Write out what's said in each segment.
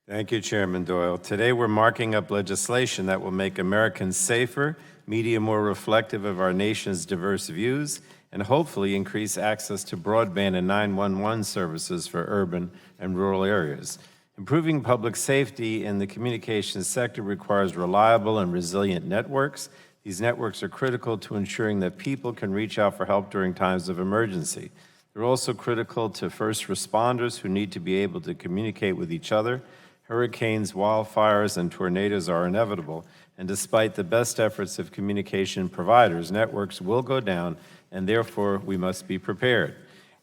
Thank you, Chairman Doyle. Today we're marking up legislation that will make Americans safer, media more reflective of our nation's diverse views, and hopefully increase access to broadband and 911 services for urban and rural areas. Improving public safety in the communications sector requires reliable and resilient networks. These networks are critical to ensuring that people can reach out for help during times of emergency. They're also critical to first responders who need to be able to communicate with each other. Hurricanes, wildfires, and tornadoes are inevitable, and despite the best efforts of communication providers, networks will go down, and therefore we must be prepared.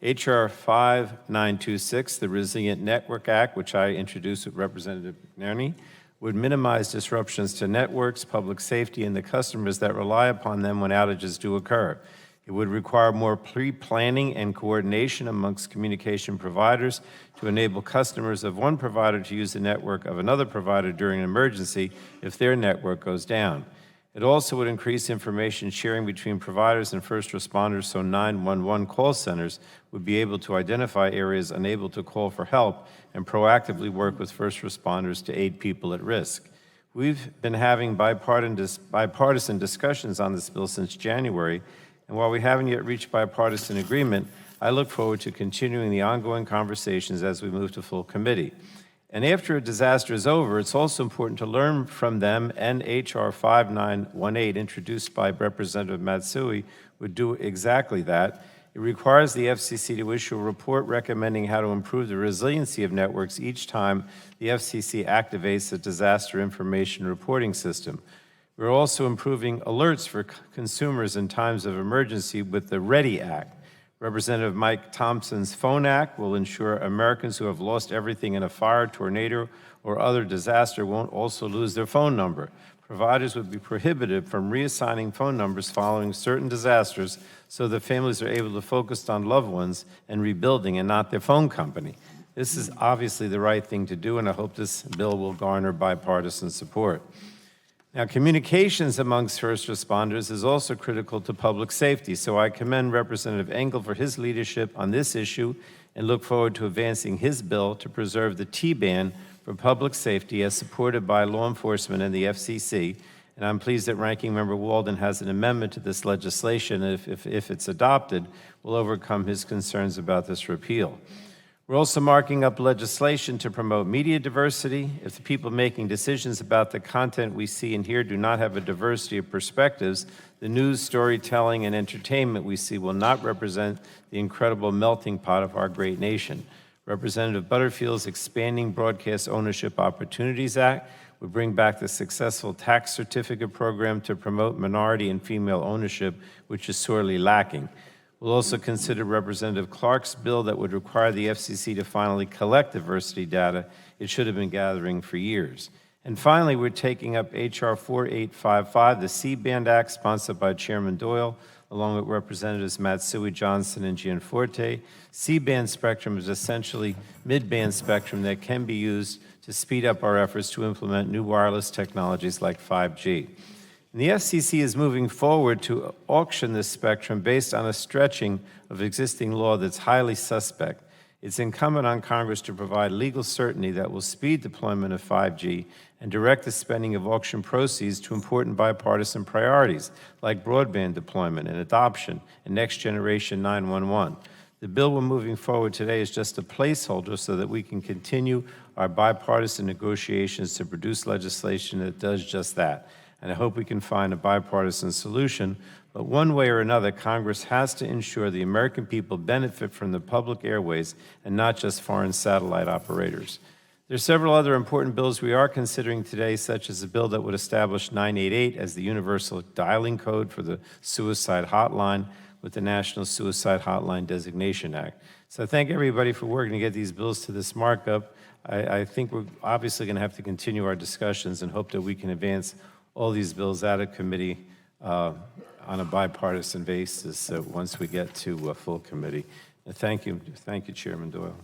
H.R. 5926, the Resilient Network Act, which I introduced with Representative McNerney, would minimize disruptions to networks, public safety, and the customers that rely upon them when outages do occur. It would require more pre-planning and coordination amongst communication providers to enable customers of one provider to use the network of another provider during an emergency if their network goes down. It also would increase information sharing between providers and first responders so 911 call centers would be able to identify areas unable to call for help and proactively work with first responders to aid people at risk. We've been having bipartisan discussions on this bill since January, and while we haven't yet reached bipartisan agreement, I look forward to continuing the ongoing conversations as we move to full committee. And after a disaster is over, it's also important to learn from them, and H.R. 5918, introduced by Representative Matsui, would do exactly that. It requires the FCC to issue a report recommending how to improve the resiliency of networks each time the FCC activates the disaster information reporting system. We're also improving alerts for consumers in times of emergency with the READY Act. Representative Mike Thompson's Phone Act will ensure Americans who have lost everything in a fire, tornado, or other disaster won't also lose their phone number. Providers would be prohibited from reassigning phone numbers following certain disasters so that families are able to focus on loved ones and rebuilding and not their phone company. This is obviously the right thing to do, and I hope this bill will garner bipartisan support. Now, communications amongst first responders is also critical to public safety, so I commend Representative Engel for his leadership on this issue and look forward to advancing his bill to preserve the T-band for public safety as supported by law enforcement and the FCC. And I'm pleased that Ranking Member Walden has an amendment to this legislation, and if it's adopted, will overcome his concerns about this repeal. We're also marking up legislation to promote media diversity. If the people making decisions about the content we see and hear do not have a diversity of perspectives, the news, storytelling, and entertainment we see will not represent the incredible melting pot of our great nation. Representative Butterfield's Expanding Broadcast Ownership Opportunities Act would bring back the successful tax certificate program to promote minority and female ownership, which is sorely lacking. We'll also consider Representative Clark's bill that would require the FCC to finally collect diversity data it should have been gathering for years. And finally, we're taking up H.R. 4855, the C-band Act, sponsored by Chairman Doyle, along with Representatives Matsui, Johnson, and Gianforte. C-band spectrum is essentially mid-band spectrum that can be used to speed up our efforts to implement new wireless technologies like 5G. And the FCC is moving forward to auction this spectrum based on a stretching of existing law that's highly suspect. It's incumbent on Congress to provide legal certainty that will speed deployment of 5G and direct the spending of auction proceeds to important bipartisan priorities like broadband deployment and adoption and next-generation 911. The bill we're moving forward today is just a placeholder so that we can continue our bipartisan negotiations to produce legislation that does just that. And I hope we can find a bipartisan solution. But one way or another, Congress has to ensure the American people benefit from the public airways and not just foreign satellite operators. There are several other important bills we are considering today, such as a bill that would establish 988 as the universal dialing code for the suicide hotline with the National Suicide Hotline Designation Act. So I thank everybody for working to get these bills to this markup. I think we're obviously going to have to continue our discussions and hope that we can advance all these bills out of committee on a bipartisan basis once we get to full committee. Thank you, Chairman Doyle.